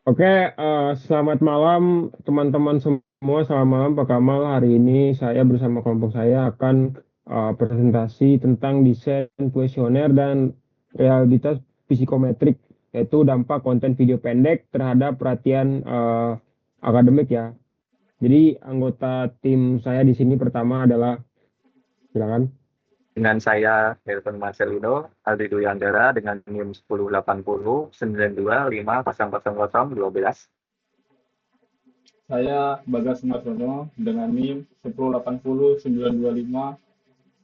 Oke, selamat malam teman-teman semua. Selamat malam Pak Kamal. Hari ini saya bersama kelompok saya akan presentasi tentang desain kuesioner dan realitas psikometrik, yaitu dampak konten video pendek terhadap perhatian akademik ya. Jadi anggota tim saya di sini pertama adalah, silakan. Dengan saya, Hilton Marcelino, Aldi Duyandara dengan NIM 1080 92500012. Saya Bagas Marsono dengan NIM 1080 925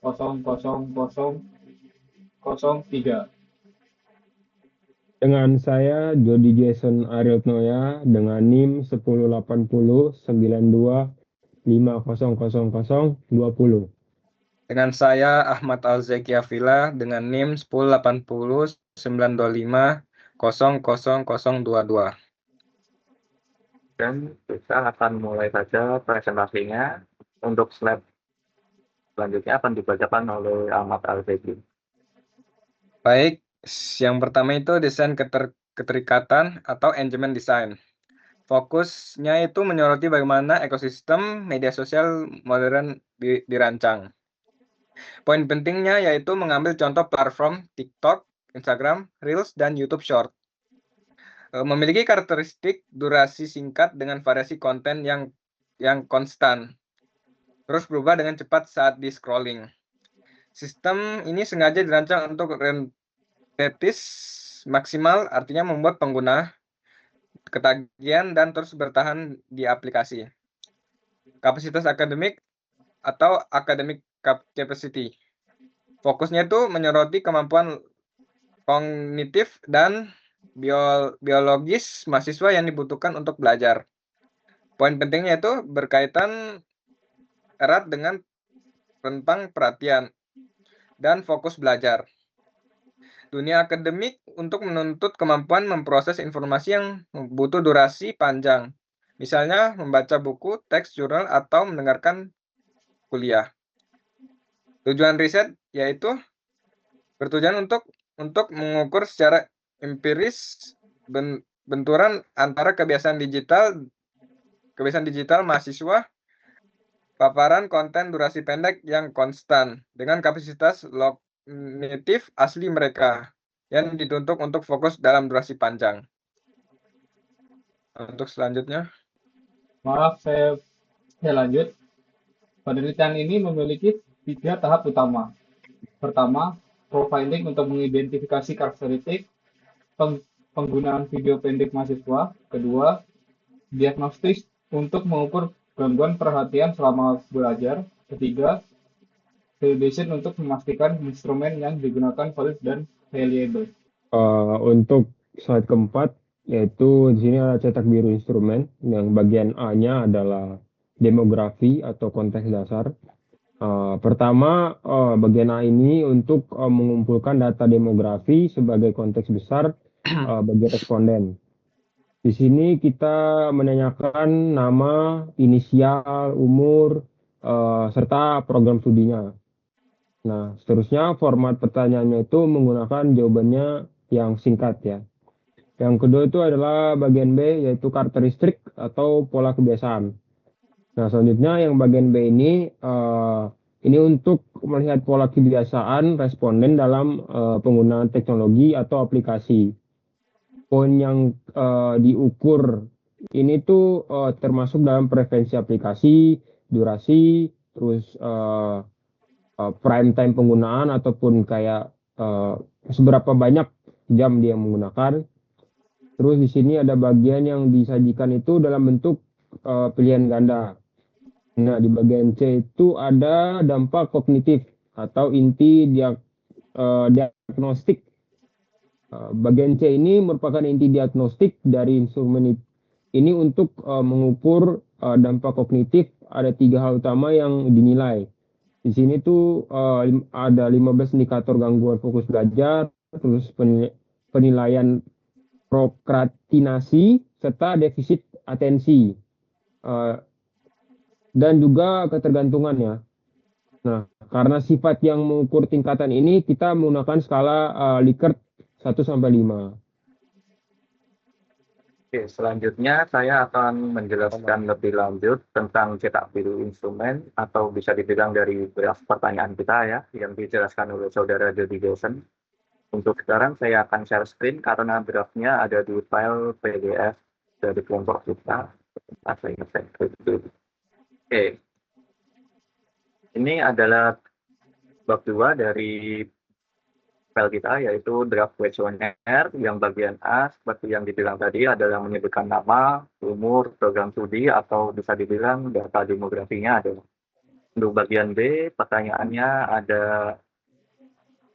00003. Dengan saya Jody Jason Ariel Noya dengan NIM 1080 92500020. Dengan saya Ahmad Alzeki Afila dengan NIM 1080 925 00022. Dan kita akan mulai saja presentasinya. Untuk slide selanjutnya akan dibacakan oleh Ahmad Al-Zeki. Baik, yang pertama itu desain keterikatan atau engagement design. Fokusnya itu menyoroti bagaimana ekosistem media sosial modern dirancang. Poin pentingnya yaitu mengambil contoh platform TikTok, Instagram, Reels, dan YouTube Short. Memiliki karakteristik durasi singkat dengan variasi konten yang konstan, terus berubah dengan cepat saat di scrolling. Sistem ini sengaja dirancang untuk retentis maksimal, artinya membuat pengguna ketagihan dan terus bertahan di aplikasi. Kapasitas akademik atau academic capacity. Fokusnya itu menyoroti kemampuan kognitif dan biologis mahasiswa yang dibutuhkan untuk belajar. Poin pentingnya itu berkaitan erat dengan rentang perhatian dan fokus belajar. Dunia akademik untuk menuntut kemampuan memproses informasi yang butuh durasi panjang. Misalnya membaca buku, teks jurnal, atau mendengarkan kuliah. Tujuan riset yaitu bertujuan untuk mengukur secara empiris benturan antara kebiasaan digital mahasiswa, paparan konten durasi pendek yang konstan dengan kapasitas kognitif asli mereka yang dituntut untuk fokus dalam durasi panjang. Untuk selanjutnya, Maaf, saya lanjut. Penelitian ini memiliki 3 tahap utama. Pertama, profiling untuk mengidentifikasi karakteristik penggunaan video pendek mahasiswa. Kedua, diagnostis untuk mengukur gangguan perhatian selama belajar. Ketiga, validation untuk memastikan instrumen yang digunakan valid dan reliable. Untuk slide keempat, yaitu di sini ada cetak biru instrumen, yang bagian A-nya adalah demografi atau konteks dasar. Pertama, bagian A ini untuk mengumpulkan data demografi sebagai konteks besar bagi responden. Di sini kita menanyakan nama, inisial, umur, serta program studinya. Nah, seterusnya format pertanyaannya itu menggunakan jawabannya yang singkat ya. Yang kedua itu adalah bagian B, yaitu karakteristik atau pola kebiasaan. Nah, selanjutnya yang bagian B ini untuk melihat pola kebiasaan responden dalam penggunaan teknologi atau aplikasi. Poin yang diukur ini tuh termasuk dalam preferensi aplikasi, durasi, terus prime time penggunaan ataupun kayak seberapa banyak jam dia menggunakan. Terus di sini ada bagian yang disajikan itu dalam bentuk pilihan ganda. Nah, di bagian C itu ada dampak kognitif atau inti diagnostik. Bagian C ini merupakan inti diagnostik dari instrumen ini untuk mengukur dampak kognitif. Ada 3 hal utama yang dinilai. Di sini tuh ada 15 indikator gangguan fokus belajar, terus penilaian prokrastinasi, serta defisit atensi, dan juga ketergantungan ya. Nah, karena sifat yang mengukur tingkatan ini, kita menggunakan skala Likert 1 sampai 5. Oke, selanjutnya saya akan menjelaskan lebih lanjut tentang cetak biru instrumen atau bisa dibilang dari draft pertanyaan kita ya, yang dijelaskan oleh saudara Jody Jason. Untuk sekarang saya akan share screen karena draftnya ada di file PDF dari kelompok kita. Saya ngecek dulu. Oke, ini adalah bab 2 dari file kita, yaitu draft questionnaire yang bagian A seperti yang dibilang tadi adalah menyebutkan nama, umur, program studi, atau bisa dibilang data demografinya ada. Untuk bagian B, pertanyaannya ada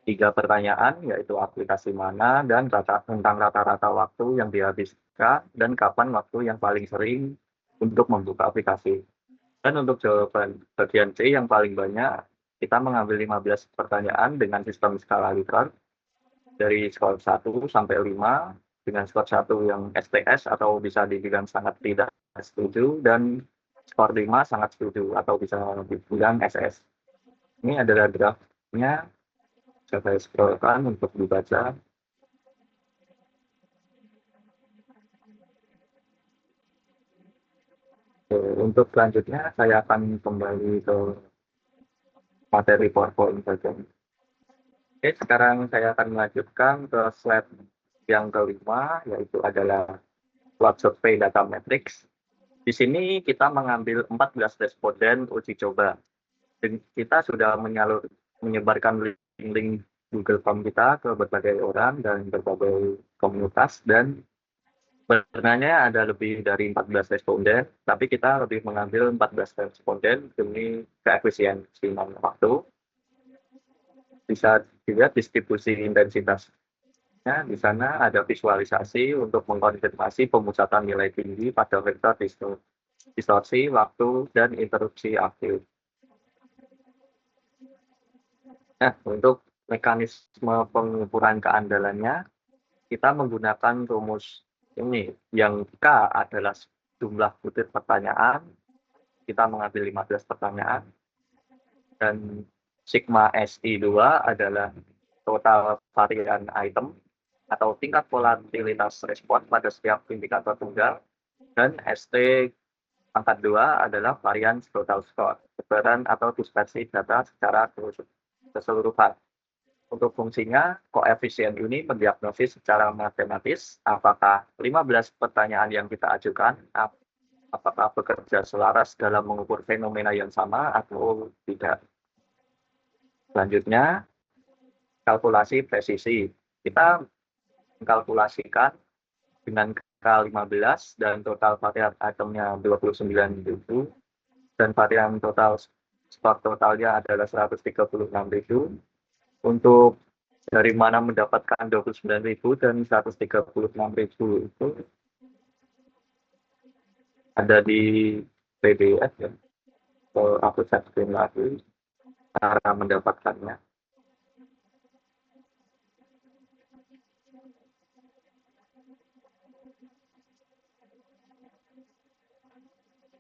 3 pertanyaan, yaitu aplikasi mana dan tentang rata-rata waktu yang dihabiskan dan kapan waktu yang paling sering untuk membuka aplikasi. Dan untuk jawaban bagian C yang paling banyak, kita mengambil 15 pertanyaan dengan sistem skala Likert dari skor 1 sampai 5 dengan skor 1 yang STS atau bisa dibilang sangat tidak setuju dan skor 5 sangat setuju atau bisa dibilang SS. Ini adalah draftnya, saya scrollkan untuk dibaca. Untuk selanjutnya saya akan kembali ke materi PowerPoint saja. Oke, sekarang saya akan melanjutkan ke slide yang kelima, yaitu adalah plot survey data matrix. Di sini kita mengambil 14 responden uji coba. Dan kita sudah menyebarkan link Google Form kita ke berbagai orang dan berbagai komunitas, dan sebenarnya ada lebih dari 14 responden, tapi kita lebih mengambil 14 responden demi keefisiensian waktu. Bisa dilihat distribusi intensitasnya. Di sana ada visualisasi untuk mengkonfirmasi pemusatan nilai tinggi pada vektor distorsi, waktu, dan interupsi aktif. Nah, untuk mekanisme pengukuran keandalannya, kita menggunakan rumus ini, yang K adalah jumlah butir pertanyaan, kita mengambil 15 pertanyaan, dan sigma SI2 adalah total varian item atau tingkat volatilitas respon pada setiap indikator tunggal, dan ST pangkat 2 adalah varian total score, sebaran atau dispersi data secara keseluruhan. Untuk fungsinya, koefisien ini mendiagnosis secara matematis apakah 15 pertanyaan yang kita ajukan apakah bekerja selaras dalam mengukur fenomena yang sama atau tidak. Selanjutnya, kalkulasi presisi. Kita mengkalkulasikan dengan K15 dan total varian itemnya 29.000 dan varian total skor totalnya adalah 136.000. Untuk dari mana mendapatkan 29.000 dan 136.000 itu ada di PDF ya. Aku cek screen lagi cara mendapatkannya.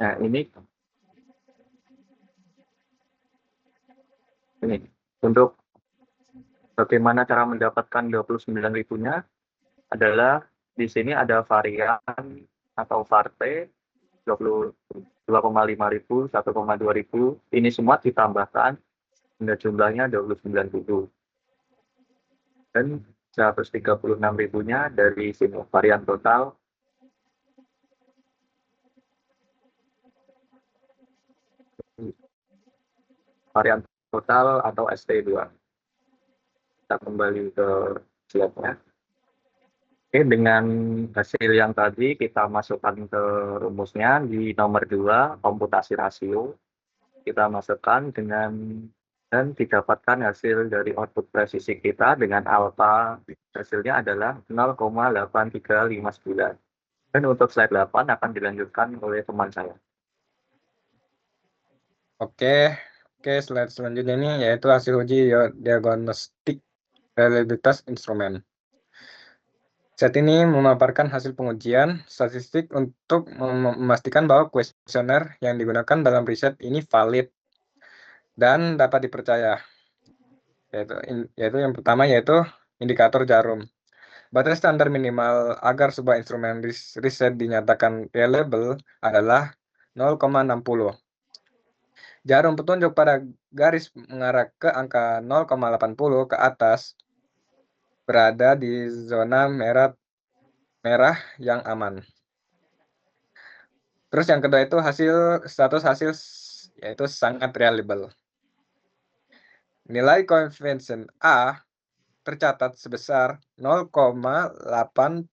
Nah, ini untuk bagaimana cara mendapatkan 29.000-nya adalah di sini ada varian atau varte 22,5 ribu, 1,2 ribu. Ini semua ditambahkan hingga jumlahnya 29.000. Dan 136.000-nya dari sini varian total. Varian total atau ST2. Kita kembali ke slide-nya. Oke, dengan hasil yang tadi kita masukkan ke rumusnya di nomor 2, komputasi rasio. Kita masukkan dan didapatkan hasil dari output presisi kita dengan alfa hasilnya adalah 0,8359. Dan untuk slide 8 akan dilanjutkan oleh teman saya. Oke, slide selanjutnya ini yaitu hasil uji diagnostik reliabilitas instrumen. Set ini memaparkan hasil pengujian statistik untuk memastikan bahwa kuesioner yang digunakan dalam riset ini valid dan dapat dipercaya. Yaitu yang pertama yaitu indikator jarum. Batas standar minimal agar sebuah instrumen riset dinyatakan reliable adalah 0,60. Jarum petunjuk pada garis mengarah ke angka 0,80 ke atas berada di zona merah yang aman. Terus yang kedua itu status hasil yaitu sangat reliable. Nilai convention A tercatat sebesar 0,8036.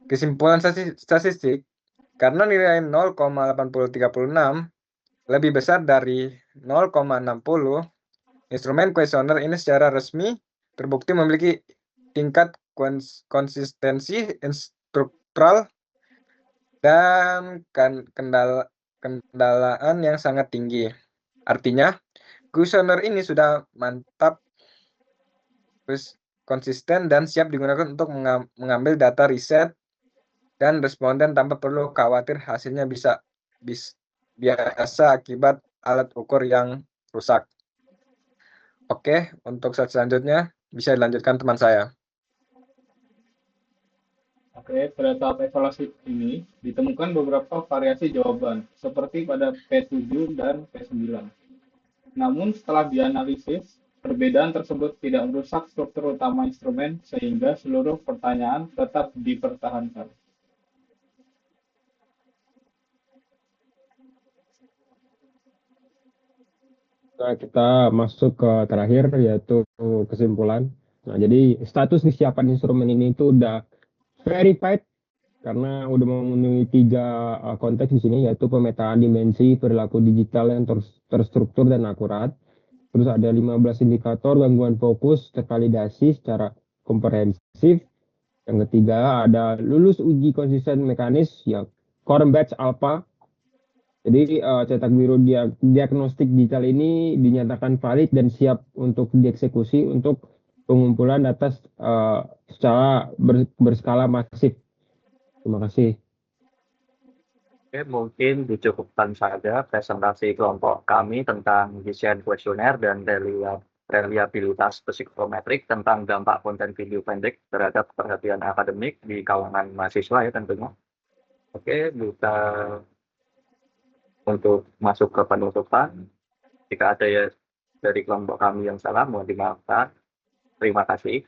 Kesimpulan statistik, karena nilai 0,8036 lebih besar dari 0,60, instrumen kuesioner ini secara resmi terbukti memiliki tingkat konsistensi struktural dan kendalaan yang sangat tinggi. Artinya, kuesioner ini sudah mantap, terus konsisten dan siap digunakan untuk mengambil data riset dan responden tanpa perlu khawatir hasilnya biasa akibat alat ukur yang rusak. Oke, untuk slide selanjutnya bisa dilanjutkan teman saya. Oke, pada tahap evaluasi ini ditemukan beberapa variasi jawaban, seperti pada P7 dan P9. Namun setelah dianalisis, perbedaan tersebut tidak merusak struktur utama instrumen sehingga seluruh pertanyaan tetap dipertahankan. Nah, kita masuk ke terakhir yaitu kesimpulan. Nah, jadi status kesiapan instrumen ini itu udah verified karena udah memenuhi 3 konteks di sini, yaitu pemetaan dimensi perilaku digital yang terstruktur dan akurat. Terus ada 15 indikator gangguan fokus tervalidasi secara komprehensif. Yang ketiga ada lulus uji konsisten mekanis yang core batch alpha. Jadi cetak biru diagnostik digital ini dinyatakan valid dan siap untuk dieksekusi untuk pengumpulan data secara berskala masif. Terima kasih. Oke, mungkin dicukupkan saja presentasi kelompok kami tentang desain kuesioner dan reliabilitas psikometrik tentang dampak konten video pendek terhadap perhatian akademik di kalangan mahasiswa ya tentunya. Oke, bisa untuk masuk ke penutupan. Jika ada ya dari kelompok kami yang salah, mohon dimaafkan. Terima kasih.